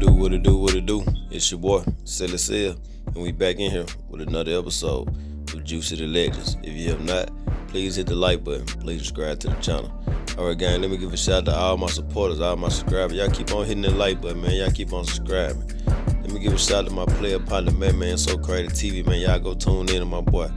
What it do? It's your boy, Silly Sil, and we back in here with another episode of Juicy the Legends. If you have not, please hit the like button. Please subscribe to the channel. Alright, gang, let me give a shout out to all my supporters, all my subscribers. Y'all keep on hitting the like button, man. Y'all keep on subscribing. Let me give a shout out to my player partner, man, So Creative TV, man. Y'all go tune in to my boy.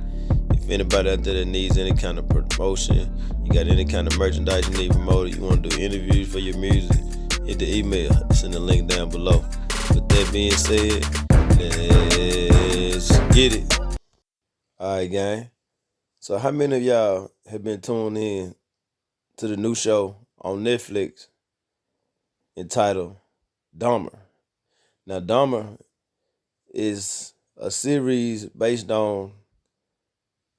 If anybody out there that needs any kind of promotion, you got any kind of merchandise you need promoted, you want to do interviews for your music, hit the email. It's in the link down below. With that being said, let's get it. Alright, gang. So how many of y'all have been tuned in to the new show on Netflix entitled Dahmer? Now, Dahmer is a series based on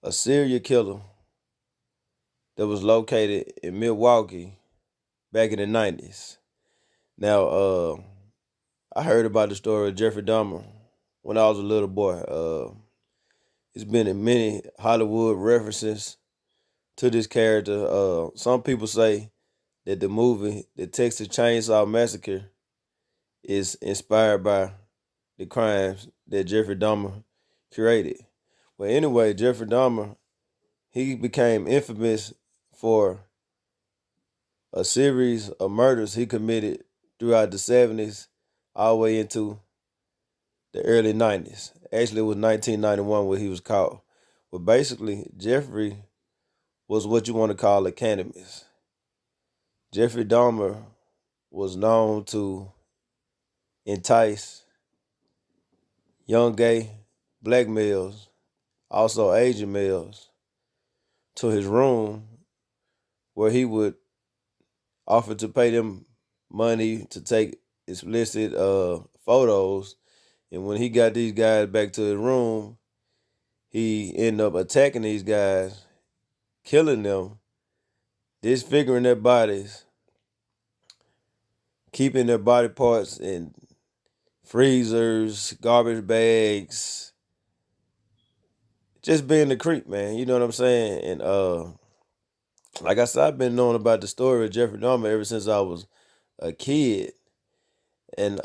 a serial killer that was located in Milwaukee back in the 90s. Now, I heard about the story of Jeffrey Dahmer when I was a little boy. It's been in many Hollywood references to this character. Some people say that the movie, The Texas Chainsaw Massacre, is inspired by the crimes that Jeffrey Dahmer created. Well, anyway, Jeffrey Dahmer, he became infamous for a series of murders he committed throughout the 70s all the way into the early 90s. Actually, it was 1991 where he was caught. But basically, Jeffrey was what you want to call a cannabis. Jeffrey Dahmer was known to entice young gay black males, also Asian males, to his room where he would offer to pay them money to take explicit photos. And when he got these guys back to his room, he ended up attacking these guys, killing them, disfiguring their bodies, keeping their body parts in freezers, garbage bags, just being the creep, man. You know what I'm saying? And like I said, I've been knowing about the story of Jeffrey Dahmer ever since I was a kid. And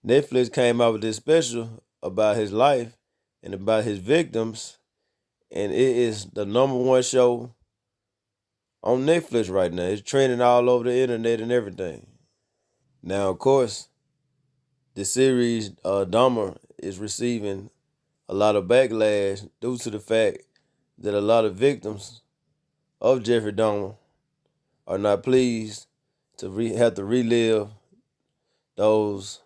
Netflix came out with this special about his life and about his victims, and it is the #1 show on Netflix right now. It's trending all over the internet and everything. Now, of course, the series Dahmer is receiving a lot of backlash due to the fact that a lot of victims of Jeffrey Dahmer are not pleased to have to relive those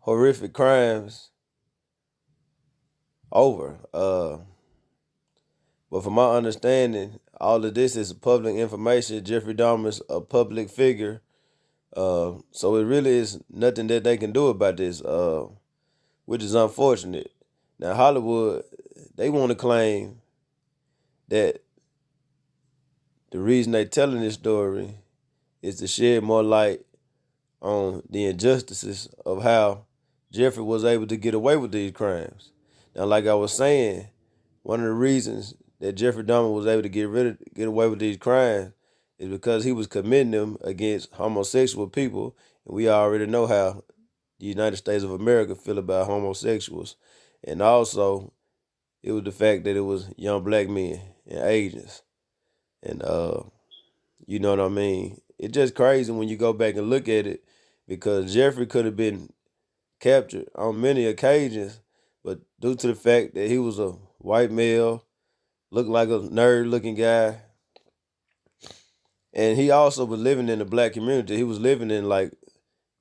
horrific crimes over. But from my understanding, all of this is public information. Jeffrey Dahmer's a public figure. So it really is nothing that they can do about this, which is unfortunate. Now, Hollywood, they want to claim that the reason they're telling this story is to shed more light on the injustices of how Jeffrey was able to get away with these crimes. Now, like I was saying, one of the reasons that Jeffrey Dahmer was able to get away with these crimes is because he was committing them against homosexual people, and we already know how the United States of America feel about homosexuals. And also, it was the fact that it was young black men and Asians. And you know what I mean? It's just crazy when you go back and look at it, because Jeffrey could have been captured on many occasions, but due to the fact that he was a white male, looked like a nerd-looking guy, and he also was living in the black community. He was living in like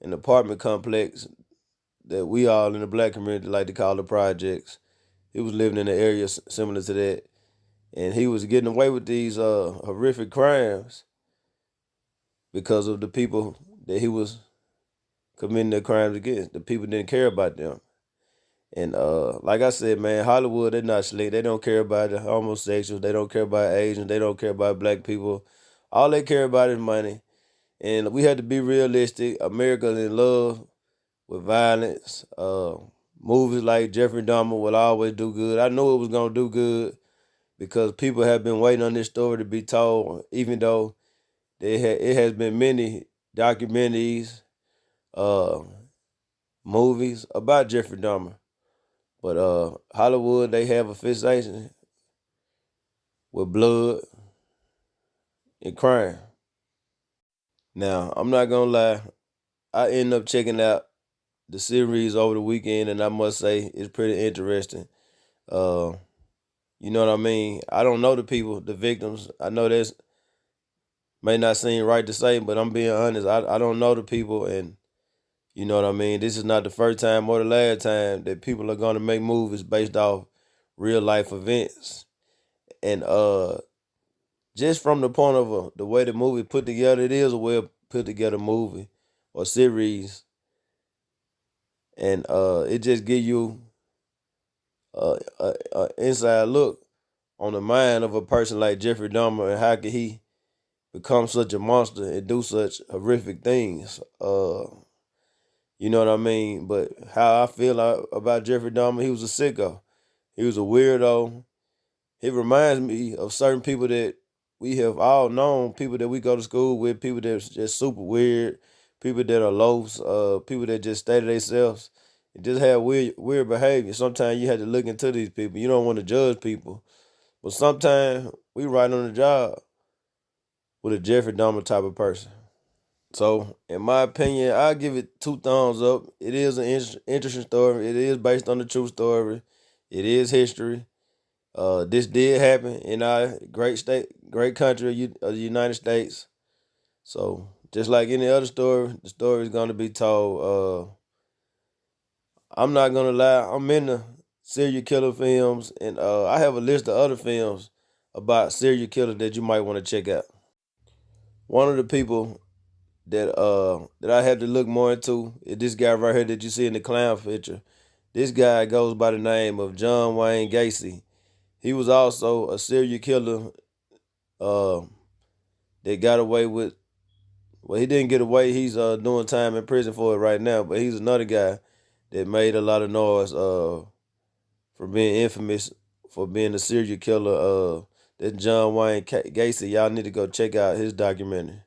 an apartment complex that we all in the black community like to call the projects. He was living in an area similar to that, and he was getting away with these horrific crimes because of the people that he was committing the crimes against. The people didn't care about them. And like I said, man, Hollywood, they're not slick. They don't care about the homosexuals. They don't care about Asians. They don't care about black people. All they care about is money. And we had to be realistic. America's in love with violence. Movies like Jeffrey Dahmer will always do good. I knew it was going to do good because people have been waiting on this story to be told, even though it has been many documentaries, uh, movies about Jeffrey Dahmer. But Hollywood, they have a fixation with blood and crime. Now, I'm not gonna lie, I end up checking out the series over the weekend, and I must say it's pretty interesting. Uh, you know what I mean? I don't know the people, the victims. I know that's may not seem right to say, but I'm being honest. I don't know the people, and you know what I mean. This is not the first time or the last time that people are gonna make movies based off real life events, and just from the point of the way the movie put together, it is a well put together movie or series, and it just give you a inside look on the mind of a person like Jeffrey Dahmer and how could he become such a monster and do such horrific things. You know what I mean? But how I feel about Jeffrey Dahmer, he was a sicko. He was a weirdo. He reminds me of certain people that we have all known, people that we go to school with, people that's just super weird, people that are lows, people that just stay to themselves and just have weird behavior. Sometimes you have to look into these people. You don't want to judge people. But sometimes we right on the job with a Jeffrey Dahmer type of person. So, in my opinion, I give it two thumbs up. It is an interesting story. It is based on the true story. It is history. This did happen in our great state, great country of the United States. So, just like any other story, the story is going to be told. I'm not gonna lie. I'm into serial killer films, and I have a list of other films about serial killers that you might want to check out. One of the people that I had to look more into is this guy right here that you see in the clown picture. This guy goes by the name of John Wayne Gacy. He was also a serial killer uh, that got away with. Well, he didn't get away. He's doing time in prison for it right now. But he's another guy that made a lot of noise for being infamous for being a serial killer. That John Wayne Gacy. Y'all need to go check out his documentary.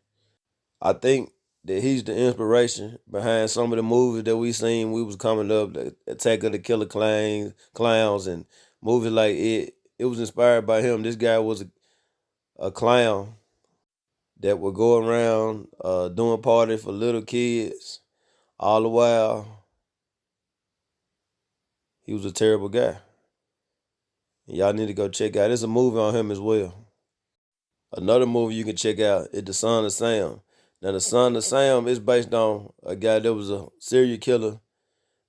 I think that he's the inspiration behind some of the movies that we seen. We was coming up, the Attack of the Killer Clowns, and movies like it. It was inspired by him. This guy was a clown that would go around doing parties for little kids. All the while, he was a terrible guy. Y'all need to go check out. There's a movie on him as well. Another movie you can check out is The Son of Sam. Now, The Son of Sam is based on a guy that was a serial killer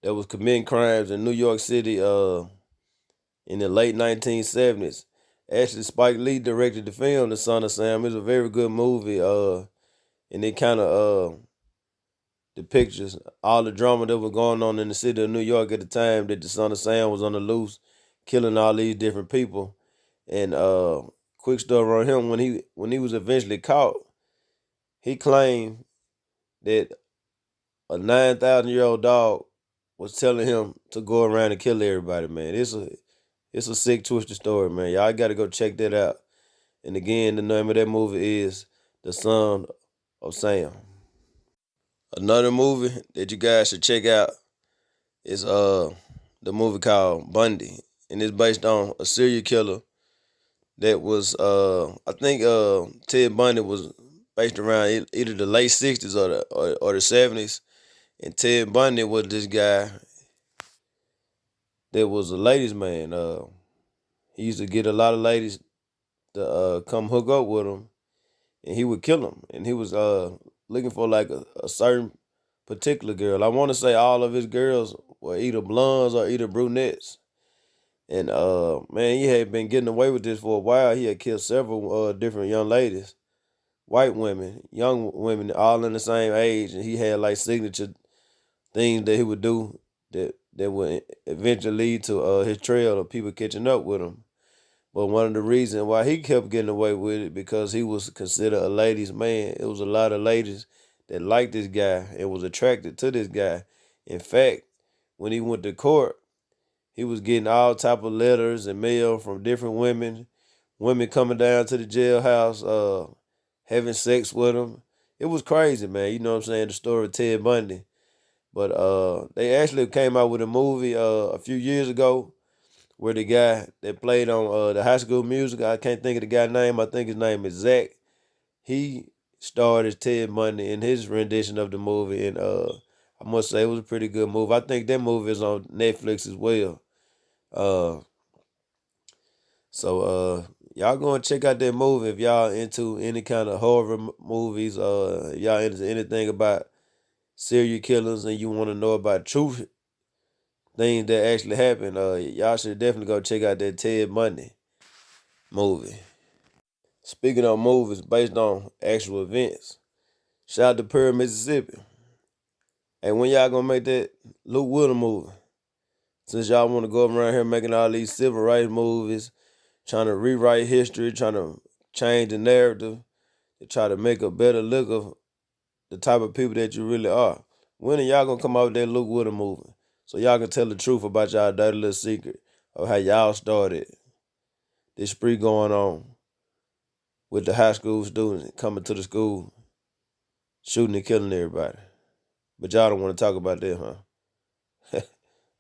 that was committing crimes in New York City in the late 1970s. Actually, Spike Lee directed the film The Son of Sam. It's a very good movie, and it kind of depicts all the drama that was going on in the city of New York at the time that The Son of Sam was on the loose, killing all these different people. And quick story on him, when he was eventually caught, he claimed that a 9,000-year-old dog was telling him to go around and kill everybody, man. It's a sick, twisted story, man. Y'all got to go check that out. And again, the name of that movie is The Son of Sam. Another movie that you guys should check out is the movie called Bundy, and it's based on a serial killer that was I think Ted Bundy was based around either the late '60s or the '70s, and Ted Bundy was this guy that was a ladies' man. He used to get a lot of ladies to come hook up with him, and he would kill them. And he was looking for like a certain particular girl. I want to say all of his girls were either blondes or either brunettes. And man, he had been getting away with this for a while. He had killed several different young ladies, white women, young women, all in the same age. And he had like signature things that he would do that would eventually lead to his trail of people catching up with him. But one of the reasons why he kept getting away with it because he was considered a ladies' man. It was a lot of ladies that liked this guy and was attracted to this guy. In fact, when he went to court, he was getting all type of letters and mail from different women, women coming down to the jailhouse, having sex with him. It was crazy, man. You know what I'm saying? The story of Ted Bundy. But they actually came out with a movie a few years ago where the guy that played on the High School Musical, I can't think of the guy's name. I think his name is Zach. He starred as Ted Bundy in his rendition of the movie, and I must say it was a pretty good movie. I think that movie is on Netflix as well. Uh, so y'all go and check out that movie if y'all into any kind of horror movies. If y'all into anything about serial killers and you want to know about truth things that actually happened, y'all should definitely go check out that Ted Bundy movie. Speaking of movies based on actual events, shout out to Perry, Mississippi. And when y'all gonna make that Luke Wilder movie? Since y'all want to go around here making all these civil rights movies, trying to rewrite history, trying to change the narrative, to try to make a better look of the type of people that you really are. When are y'all gonna come out with that Luke Wilder movie? So y'all can tell the truth about y'all dirty little secret of how y'all started this spree going on with the high school students coming to the school, shooting and killing everybody. But y'all don't want to talk about that, huh?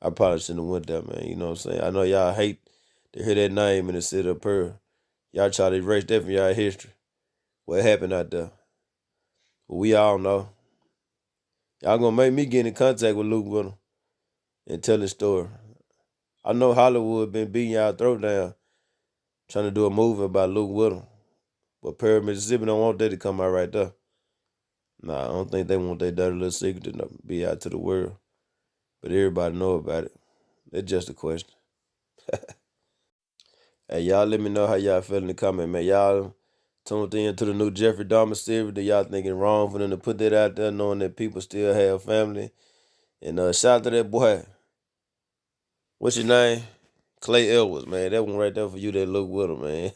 I probably shouldn't have went there, man. You know what I'm saying? I know y'all hate to hear that name in the city of Pearl. Y'all try to erase that from y'all history. What happened out there? But we all know. Y'all gonna make me get in contact with Luke Wilder and tell his story. I know Hollywood been beating y'all throat down trying to do a movie about Luke Wilder. But Perry, Mississippi don't want that to come out right there. Nah, I don't think they want that dirty little secret to be out to the world. But everybody know about it. That's just a question. Hey, y'all let me know how y'all feel in the comment, man. Y'all tuned in to the new Jeffrey Dahmer series. Do y'all think it's wrong for them to put that out there knowing that people still have family? And shout out to that boy. What's your name? Clay Edwards, man. That one right there for you that look with him, man.